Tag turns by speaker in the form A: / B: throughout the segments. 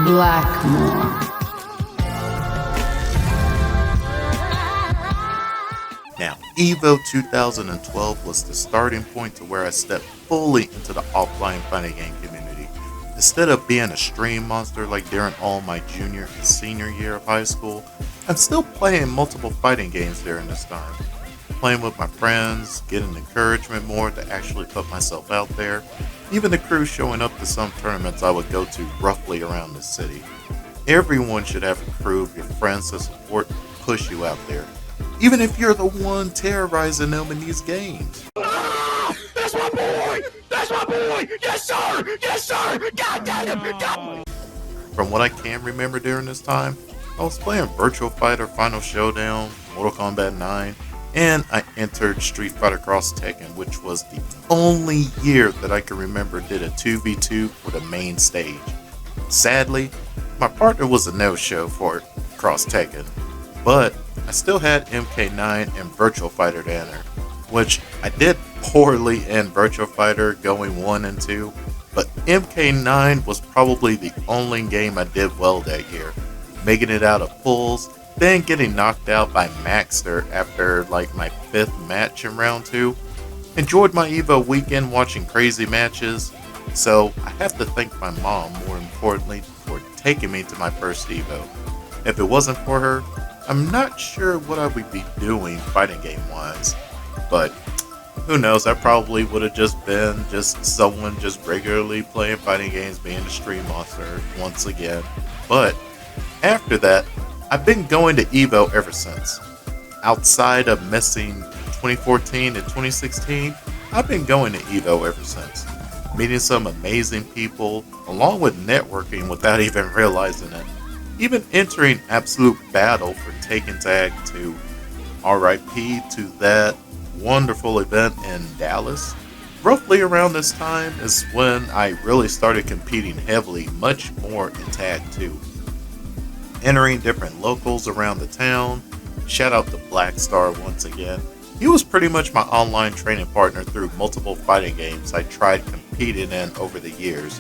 A: Blackmore.
B: Now, EVO 2012 was the starting point to where I stepped fully into the offline fighting game community. Instead of being a stream monster like during all my junior and senior year of high school, I'm still playing multiple fighting games during this time. Playing with my friends, getting encouragement more to actually put myself out there, even the crew showing up to some tournaments I would go to roughly around the city. Everyone should have a crew of your friends to support and push you out there, even if you're the one terrorizing them in these games.
C: Ah, that's my boy! That's my boy! Yes, sir! Yes, sir! God damn him! God.
B: From what I can remember during this time, I was playing Virtual Fighter Final Showdown, Mortal Kombat 9, and I entered Street Fighter Cross Tekken, which was the only year that I can remember did a 2v2 for the main stage. Sadly, my partner was a no-show for Cross Tekken, but I still had MK9 and Virtual Fighter to enter, which I did poorly in Virtual Fighter going 1 and 2, but MK9 was probably the only game I did well that year, making it out of pulls, then getting knocked out by Maxter after like my 5th match in round 2. Enjoyed my EVO weekend watching crazy matches, so I have to thank my mom more importantly for taking me to my first EVO. If it wasn't for her, I'm not sure what I would be doing fighting game wise, but who knows, I probably would have just been just someone just regularly playing fighting games, being a stream monster once again. But after that, I've been going to EVO ever since. Outside of missing 2014 and 2016, I've been going to EVO ever since. Meeting some amazing people, along with networking without even realizing it. Even entering absolute battle for Taken Tag 2. RIP to that wonderful event in Dallas. Roughly around this time is when I really started competing heavily, much more in Tag 2. Entering different locals around the town. Shout out to Black Star once again. He was pretty much my online training partner through multiple fighting games I tried competing in over the years.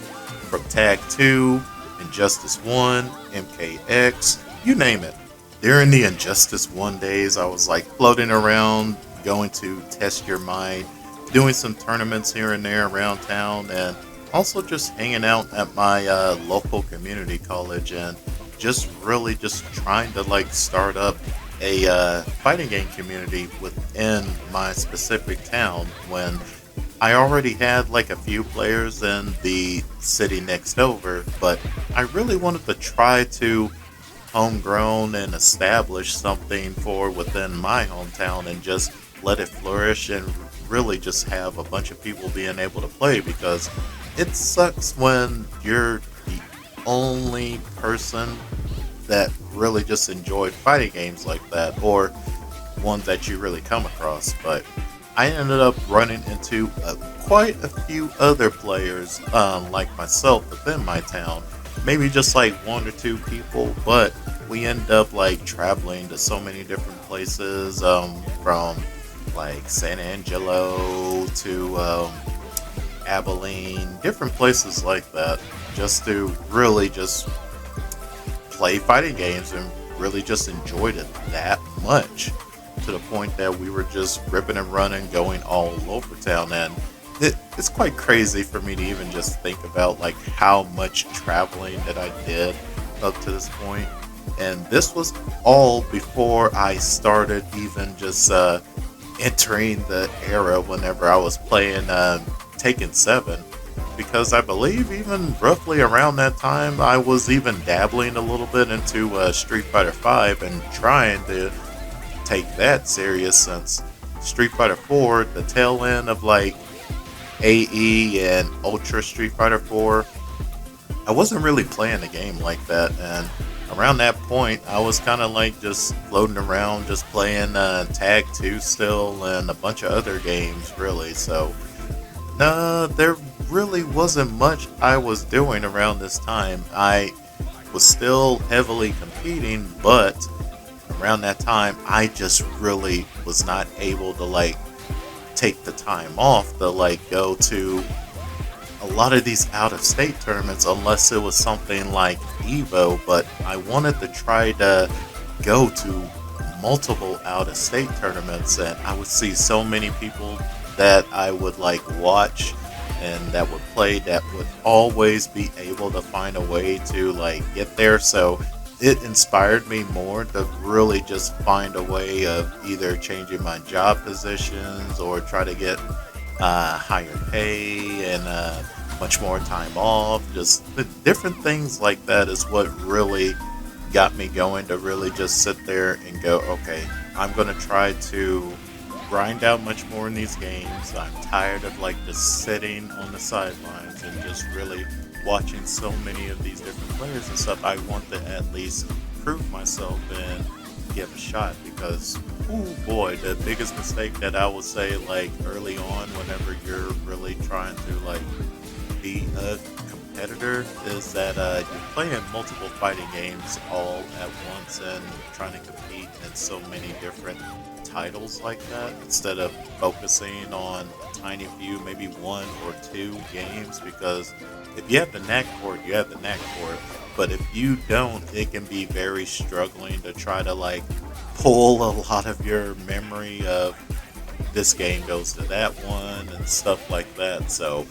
B: From Tag 2, Injustice 1, MKX, you name it. During the Injustice 1 days, I was like floating around, going to test your mind, doing some tournaments here and there around town, and also just hanging out at my local community college and just really just trying to like start up a fighting game community within my specific town when I already had like a few players in the city next over, but I really wanted to try to homegrown and establish something for within my hometown and just let it flourish and really just have a bunch of people being able to play, because it sucks when you're the only person that really just enjoyed fighting games like that, or ones that you really come across. But I ended up running into quite a few other players like myself within my town, maybe just like 1 or 2 people, but we end up like traveling to so many different places, from like San Angelo to Abilene, different places like that, just to really just play fighting games and really just enjoyed it that much, to the point that we were just ripping and running, going all over town. And it's quite crazy for me to even just think about like how much traveling that I did up to this point. And this was all before I started even just entering the era whenever I was playing Taken 7, because I believe even roughly around that time I was even dabbling a little bit into Street Fighter 5 and trying to take that serious, since Street Fighter 4, the tail end of like AE and Ultra Street Fighter 4, I wasn't really playing the game like that. And around that point I was kind of like just floating around, just playing Tag 2 still and a bunch of other games really. So there really wasn't much I was doing around this time. I was still heavily competing, but around that time I just really was not able to like take the time off to like go to a lot of these out-of-state tournaments unless it was something like Evo, but I wanted to try to go to multiple out-of-state tournaments, and I would see so many people that I would like watch and that would play that would always be able to find a way to like get there. So it inspired me more to really just find a way of either changing my job positions or try to get higher pay and much more time off. Just the different things like that is what really got me going to really just sit there and go, okay, I'm going to try to grind out much more in these games. I'm tired of like just sitting on the sidelines and just really watching so many of these different players and stuff. I want to at least prove myself and give a shot, because oh boy, the biggest mistake that I would say like early on whenever you're really trying to like be a competitor is that you're playing multiple fighting games all at once and trying to compete in so many different titles like that, instead of focusing on a tiny few, maybe one or two games. Because if you have the knack for it, you have the knack for it. But if you don't, it can be very struggling to try to like pull a lot of your memory of this game goes to that one and stuff like that. So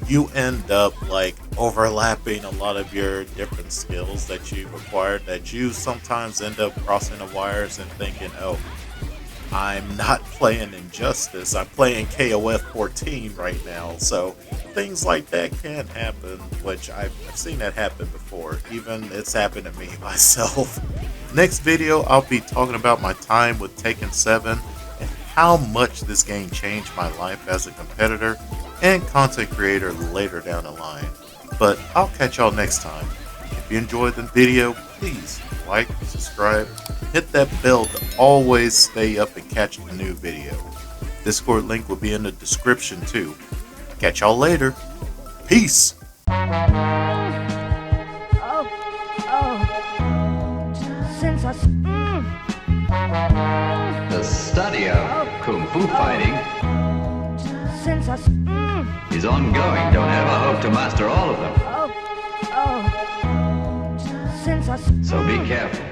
B: you end up like overlapping a lot of your different skills that you've acquired, that you sometimes end up crossing the wires and thinking, oh, I'm not playing Injustice, I'm playing KOF 14 right now. So things like that can happen, which I've seen that happen before. Even it's happened to me myself. Next video, I'll be talking about my time with Taken 7 and how much this game changed my life as a competitor and content creator later down the line. But I'll catch y'all next time. If you enjoyed the video, please like, subscribe, hit that bell to always stay up and catch the new video. Discord link will be in the description too. Catch y'all later. Peace.
A: The study of Kung Fu fighting is ongoing. Don't ever hope to master all of them. So be careful.